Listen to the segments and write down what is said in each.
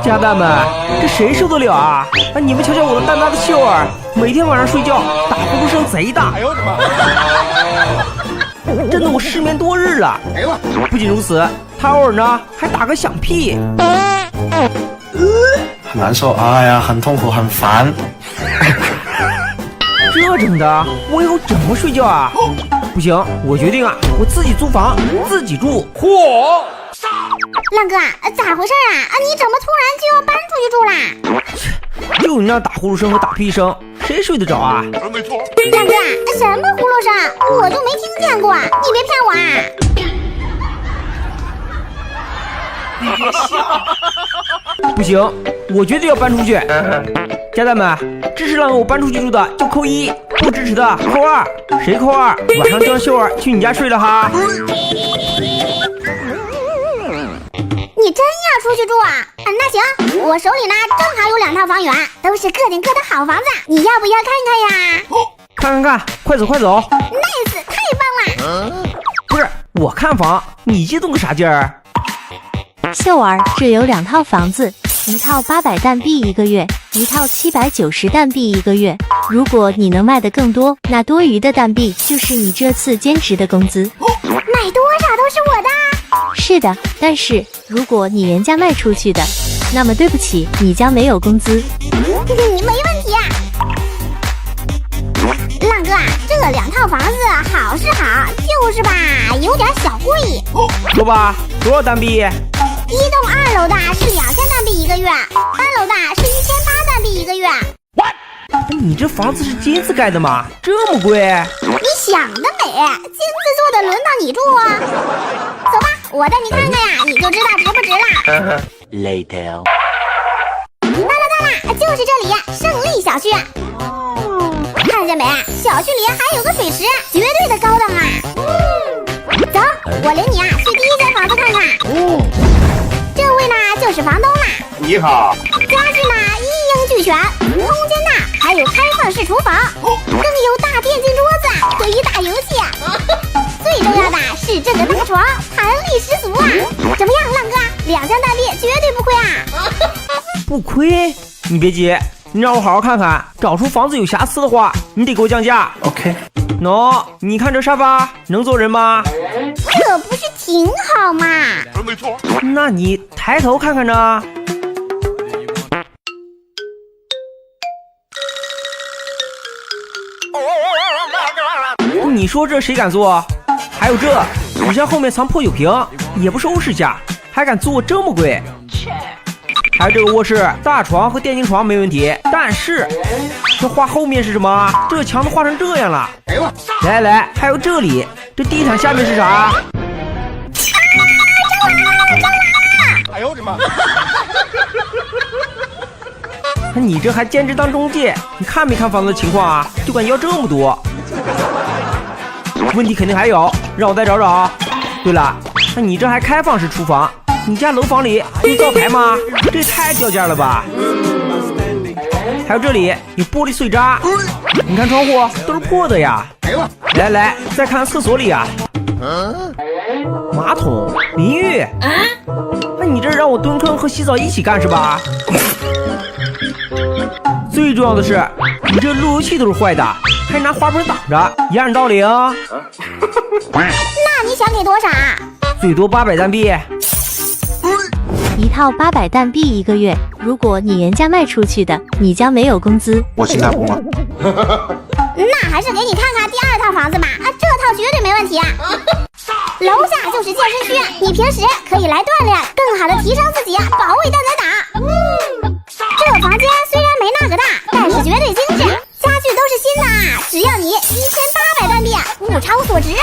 家蛋们，这谁受得了啊？你们瞧瞧我的蛋大的秀儿，每天晚上睡觉打呼噜声贼大。哎呦我的妈！真的我失眠多日了。不仅如此，他偶尔呢还打个响屁。很难受，哎呀，很痛苦，很烦。这整的，我以后怎么睡觉啊？不行，我决定啊，我自己租房，自己住。嚯！浪哥，咋回事啊？你怎么突然就要搬出去住啦？就你那打呼噜声和打屁声，谁睡得着啊？没错。浪哥，什么呼噜声？我就没听见过，你别骗我啊！你别笑！不行，我绝对要搬出去。家蛋们，支持浪哥我搬出去住的就扣1，不支持的扣2。谁扣2？晚上就让秀儿去你家睡了哈。你真要出去住啊？那行，我手里呢正好有2套房源，都是个顶个的好房子，你要不要看看呀？看，快走快走 ！Nice， 太棒了！不是我看房，你激动个啥劲儿？秀儿，这有2套房子，一套800蛋币1个月，一套790蛋币1个月。如果你能卖得更多，那多余的蛋币就是你这次兼职的工资。卖多少都是我的。是的，但是如果你原价卖出去的，那么对不起，你将没有工资。没问题啊。浪哥，这2套房子好是好，就是吧，有点小贵。说吧，多少蛋币？一栋2楼的是2000蛋币1个月，3楼的是1800蛋币1个月。你这房子是金子盖的吗？这么贵？你想得美，金子做的轮到你住啊！走吧，我带你看看呀，你就知道值不值了。Later。到了，就是这里，胜利小区。看见没？小区里还有个水池，绝对的高档啊！走，我领你去第1间房子看看。这位呢就是房东啦。你好。家具呢一应俱全，空间大，还有开放式厨房，更有大电竞桌子，可以打游戏。最重要的是这个大床，弹力十足啊！怎么样，浪哥，2箱蛋币绝对不亏啊！不亏？你别急，你让我好好看看，找出房子有瑕疵的话，你得给我降价。OK。你看这沙发能坐人吗？这不是挺好吗？没错。那你抬头看看呢？你说这谁敢坐？还有这，你像后面藏破酒瓶，也不收拾下，还敢做这么贵？还有这个卧室，大床和电竞床没问题，但是这画后面是什么？这个墙都画成这样了。来，还有这里，这地毯下面是啥？哎呦我的妈！你这还兼职当中介？你看没看房子的情况啊？就敢要这么多？问题肯定还有，让我再找找。对了，那你这还开放式厨房？你家楼房里有灶台吗？这也太掉价了吧！还有这里有玻璃碎渣，你看窗户都是破的呀。来，再看厕所里啊，马桶、淋浴。那你这让我蹲坑和洗澡一起干是吧？最重要的是，你这路由器都是坏的，还拿花盆挡着，掩耳盗铃。那你想给多少？最多800蛋币。一套800蛋币1个月，如果你原价卖出去的，你将没有工资。我心态崩了。那还是给你看看第2套房子吧，这套绝对没问题。楼下就是健身区，你平时可以来锻炼，更好的提升自己，保卫蛋仔党。这房间虽然没那个大，但是绝对精致，家具都是新的，只要你1800蛋币，物超所值啊！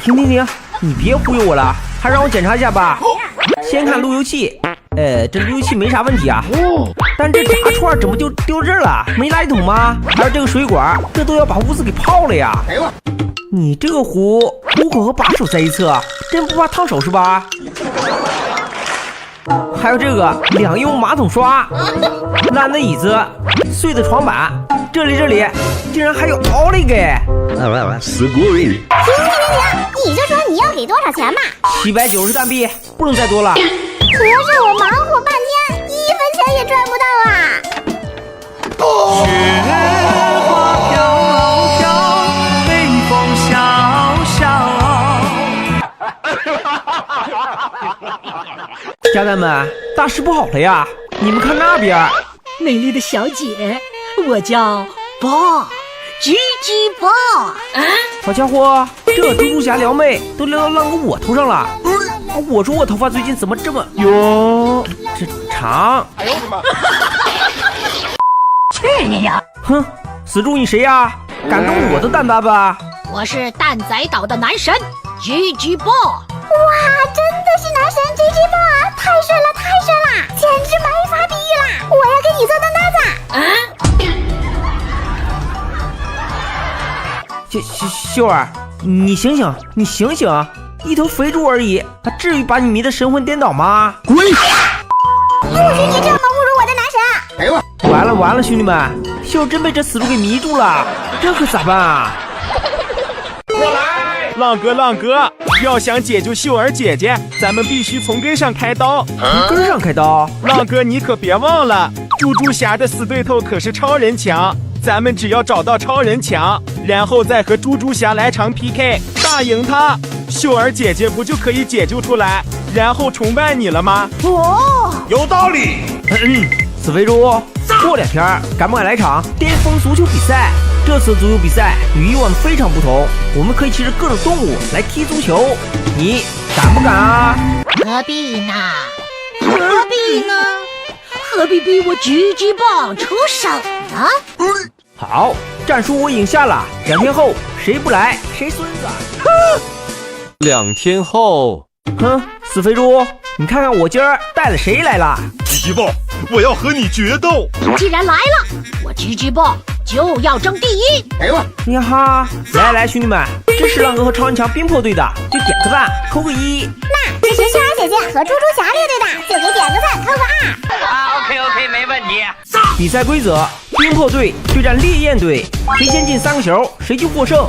停，你别忽悠我了，还让我检查一下吧。先看路由器，这路由器没啥问题啊，但这炸串怎么就丢这儿了？没垃圾桶吗？还有这个水管，这都要把屋子给泡了呀！你这个壶口和把手在一侧，真不怕烫手是吧？还有这个2用马桶刷，烂的椅子，碎的床板，这里竟然还有奥利给！停！你就说你要给多少钱吧。790蛋币，不能再多了。可是我忙活半天家人们，大事不好了呀！你们看那边，美丽的小姐，我叫爸，吉吉爸。好家伙，这猪猪侠撩妹都撩到浪个我头上了。我说我头发最近怎么这么哟，这长？哎呦我的妈！去你呀！哼，死猪你谁呀？敢动我的蛋爸爸？我是蛋仔岛的男神吉吉爸。哇，真的是男神 GG 爸，太帅了，太帅了，简直没法比喻啦！我要跟你做当搭子。秀儿，你醒醒，你醒醒！一头肥猪而已，他至于把你迷得神魂颠倒吗？不许你这么侮辱我的男神！哎呦，完了完了，兄弟们，秀儿真被这死猪给迷住了，这可咋办啊？浪哥，要想解救秀儿姐姐，咱们必须从根上开刀。从根上开刀？浪哥，你可别忘了，猪猪侠的死对头可是超人强。咱们只要找到超人强，然后再和猪猪侠来场 PK， 打赢他，秀儿姐姐不就可以解救出来，然后崇拜你了吗？哦，有道理。死肥猪，过2天敢不敢来场巅峰足球比赛？这次足球比赛与以往非常不同，我们可以骑着各种动物来踢足球，你敢不敢啊？何必呢？何必逼我吉吉爸出手呢？好，战书我已经下了，2天后谁不来谁孙子。2天后，哼，死肥猪，你看看我今儿带了谁来了？吉吉爸，我要和你决斗。既然来了，我吉吉爸就要争第一。哎呦，呀哈！来，兄弟们，支持浪哥和超人强冰破队的就点个赞，扣个1。那支持秀儿姐姐和猪猪侠列队的就给点个赞，扣个2。OK，没问题。比赛规则：冰破队对战烈焰队，谁先进3个球，谁就获胜。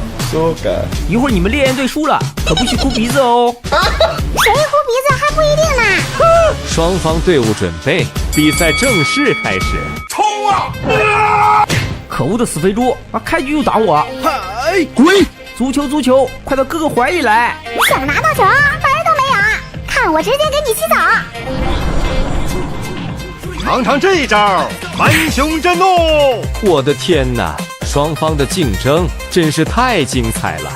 一会儿你们烈焰队输了，可不许哭鼻子哦。谁哭鼻子还不一定呢。双方队伍准备，比赛正式开始。冲啊！可恶的死肥猪啊！开局又挡我！嗨，滚！足球，快到哥哥怀里来！想拿到球，门都没有啊！看我直接给你骑走！尝这一招，蛮熊震怒！我的天哪，双方的竞争真是太精彩了！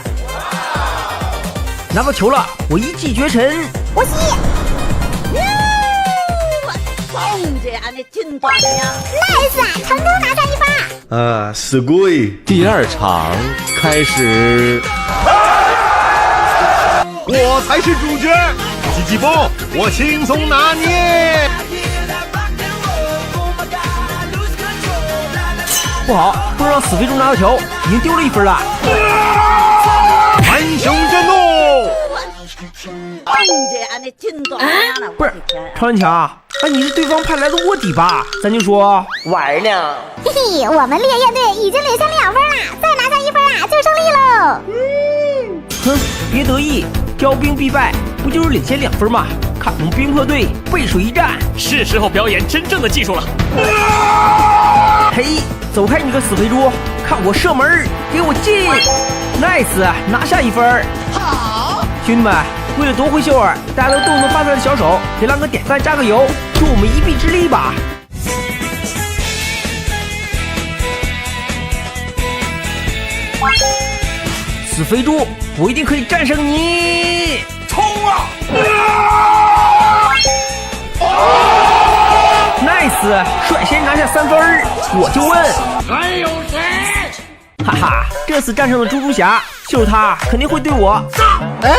拿到球了，我一骑绝尘！我吸！nice， 成功拿下1分！啊，すごい！第2场开始。我才是主角，吉吉波，我轻松拿捏。不好，不能让死肥猪拿到球，已经丢了1分了。蛮熊震怒！不是，超人强啊，你是对方派来的卧底吧？咱就说玩呢。嘿嘿，我们烈焰队已经领先2分了，再拿下1分啊，就胜利喽！哼，别得意，骄兵必败，不就是领先2分吗？看我们冰破队背水一战，是时候表演真正的技术了。嘿，走开你个死肥猪！看我射门，给我进 ！nice， 拿下1分。好，兄弟们，为了夺回秀儿，大家都动动发财的小手，给浪哥点赞加个油，助我们一臂之力吧！死肥猪，我一定可以战胜你！冲啊！nice， 率先拿下3分，我就问，还有谁？哈哈，这次战胜了猪猪侠，就是他肯定会对我。哇塞，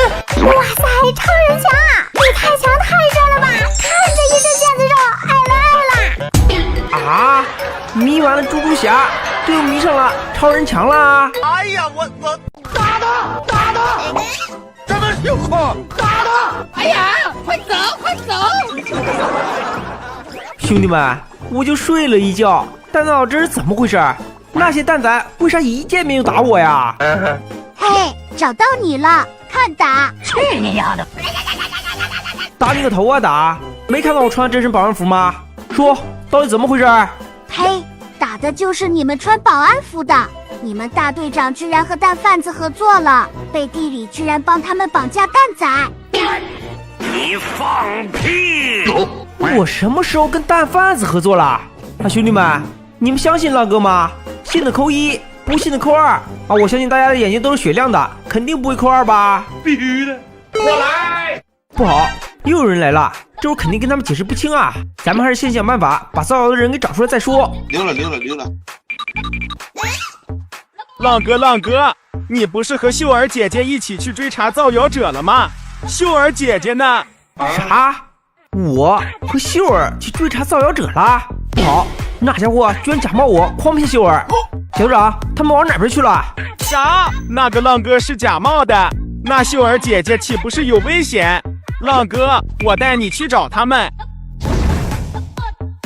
超人强，你太强太帅了吧！看这一身腱子肉，爱了！啊！迷完了猪猪侠，这又迷上了超人强啦！哎呀，我打他！这么有空打他！哎呀，快走！兄弟们，我就睡了一觉，但闹这是怎么回事？那些蛋仔为啥一见面就打我呀？嘿，找到你了，看打！去你丫的！打你个头啊打！没看到我穿真身保安服吗？说到底怎么回事？呸！打的就是你们穿保安服的，你们大队长居然和蛋贩子合作了，背地里居然帮他们绑架蛋仔。你放屁！我什么时候跟蛋贩子合作了？啊，兄弟们，你们相信浪哥吗？信的扣1，不信的扣2啊！我相信大家的眼睛都是雪亮的，肯定不会扣2吧？必须的！我来！不好，又有人来了，这我肯定跟他们解释不清啊！咱们还是先想办法把造谣的人给找出来再说。溜了。浪哥，你不是和秀儿姐姐一起去追查造谣者了吗？秀儿姐姐呢？啥？我和秀儿去追查造谣者了？不好，那家伙居然假冒我，诓骗秀儿。小组长，他们往哪边去了？啥？那个浪哥是假冒的，那秀儿姐姐岂不是有危险？浪哥，我带你去找他们。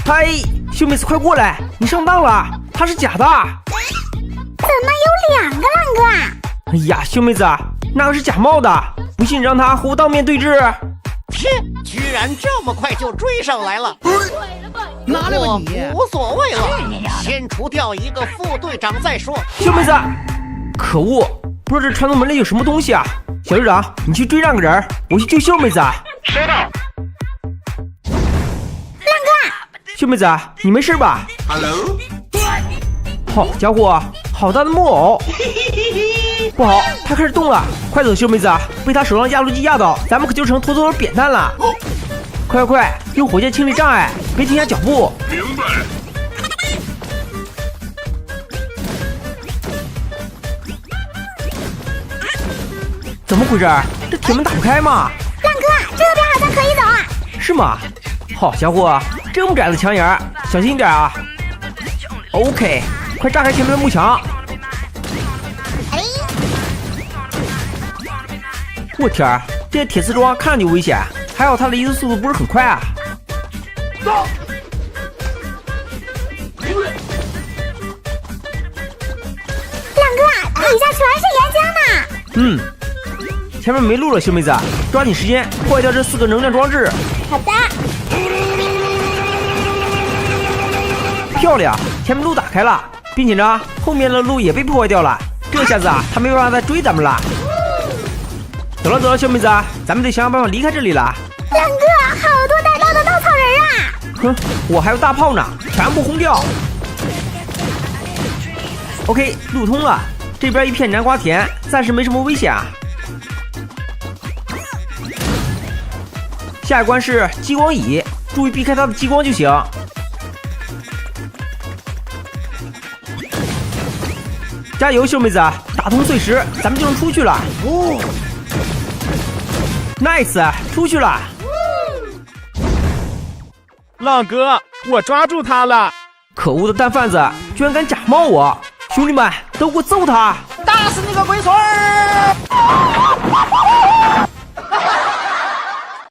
嗨，秀妹子快过来，你上当了，他是假的。怎么有2个浪哥啊？哎呀，秀妹子，那个是假冒的，不信让他和我当面对质。切，居然这么快就追上来了！拿来吧你！无所谓了，先除掉一个副队长再说。秀妹子，可恶，不知道这传送门里有什么东西啊！小队长，你去追那个人，我去救秀妹子。收到。浪哥，秀妹子，你没事吧 Hello。好家伙，好大的木偶！不好，他开始动了，快走，秀妹子，被他手上压路机压到，咱们可就成妥妥的扁担了。快，用火箭清理障碍，别停下脚步。明白。怎么回事？这铁门打不开吗？浪哥，这边好像可以走啊。是吗？好家伙，这么窄的墙眼，小心一点啊。OK， 快炸开前面的幕墙。我天儿，这铁丝桩看着就危险，还好它的移动速度不是很快啊。浪哥，底下全是岩浆呢。前面没路了，秀妹子，抓紧时间破坏掉这4个能量装置。好的。漂亮，前面路打开了，并且呢，后面的路也被破坏掉了。这下子啊，他没办法再追咱们了。走了，秀妹子，咱们得想想办法离开这里了。浪哥，好多带刀的稻草人啊！哼，我还有大炮呢，全部轰掉。OK， 路通了，这边一片南瓜田，暂时没什么危险啊。下一关是激光蚁，注意避开它的激光就行。加油，秀妹子，打通碎石，咱们就能出去了。Nice， 出去了。浪哥，我抓住他了！可恶的蛋贩子，居然敢假冒我！兄弟们，都给我揍他！打死你个龟孙儿！